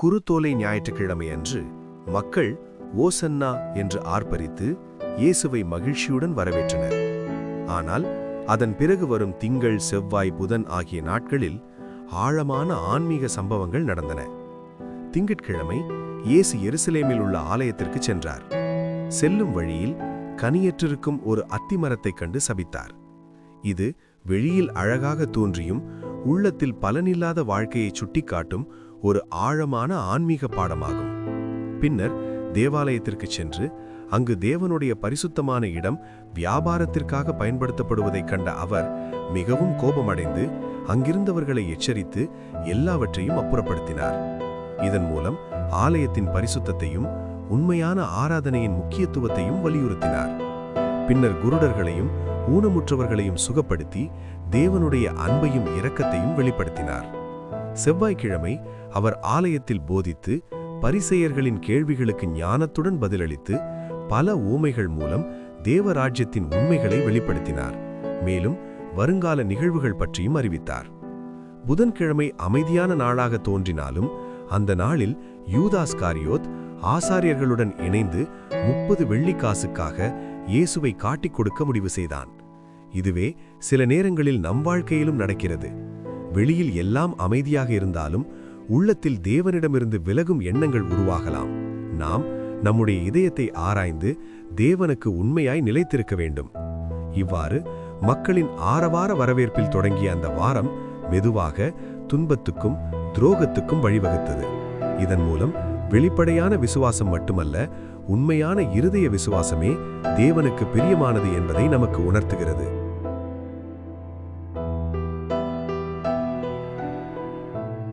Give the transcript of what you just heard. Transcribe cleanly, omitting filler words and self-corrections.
குருத்தோலை ஞாயிற்றுக்கிழமை அன்று மக்கள் ஓசன்னா என்று ஆர்ப்பரித்து இயேசுவை மகிழ்ச்சியுடன் வரவேற்றனர். ஆனால் அதன் பிறகு வரும் திங்கள், செவ்வாய், புதன் ஆகிய நாட்களில் ஆழமான ஆன்மீக சம்பவங்கள் நடந்தன. திங்கட்கிழமை இயேசு எருசலேமில் உள்ள ஆலயத்திற்கு சென்றார். செல்லும் வழியில் கனியற்றிருக்கும் ஒரு அத்திமரத்தைக் கண்டு சபித்தார். இது வெளியில் அழகாக தோன்றியும் உள்ளத்தில் பலனில்லாத வாழ்க்கையை சுட்டிக்காட்டும் ஒரு ஆழமான ஆன்மீக பாடமாகும். பின்னர் தேவாலயத்திற்கு சென்று அங்கு தேவனுடைய பரிசுத்தமான இடம் வியாபாரத்திற்காக பயன்படுத்தப்படுவதைக் கண்ட அவர் மிகவும் கோபமடைந்து அங்கிருந்தவர்களை எச்சரித்து எல்லாவற்றையும் அப்புறப்படுத்தினார். இதன் மூலம் ஆலயத்தின் பரிசுத்தத்தையும் உண்மையான ஆராதனையின் முக்கியத்துவத்தையும் வலியுறுத்தினார். பின்னர் குருடர்களையும் ஊனமுற்றவர்களையும் சுகப்படுத்தி தேவனுடைய அன்பையும் இரக்கத்தையும் வெளிப்படுத்தினார். செவ்வாய்க்கிழமை அவர் ஆலயத்தில் போதித்து பரிசேயர்களின் கேள்விகளுக்கு ஞானத்துடன் பதிலளித்து பல ஊமைகள் மூலம் தேவராஜ்யத்தின் உண்மைகளை வெளிப்படுத்தினார். மேலும் வருங்கால நிகழ்வுகள் பற்றியும் அறிவித்தார். புதன்கிழமை அமைதியான நாளாக தோன்றினாலும் அந்த நாளில் யூதாஸ்காரியோத் ஆசாரியர்களுடன் இணைந்து 30 வெள்ளிக்காசுக்காக இயேசுவை காட்டிக் கொடுக்க முடிவு செய்தான். இதுவே சில நேரங்களில் நம் வாழ்க்கையிலும் நடக்கிறது. வெளியில் எல்லாம் அமைதியாக இருந்தாலும் உள்ளத்தில் தேவனிடமிருந்து விலகும் எண்ணங்கள் உருவாகலாம். நாம் நம்முடைய இதயத்தை ஆராய்ந்து தேவனுக்கு உண்மையாய் நிலைத்திருக்க வேண்டும். இவ்வாறு மக்களின் ஆரவார வரவேற்பில் தொடங்கிய அந்த வாரம் மெதுவாக துன்பத்துக்கும் துரோகத்துக்கும் வழிவகுத்தது. இதன் மூலம் வெளிப்படையான விசுவாசம் மட்டுமல்ல, உண்மையான இருதய விசுவாசமே தேவனுக்கு பிரியமானது என்பதை நமக்கு உணர்த்துகிறது.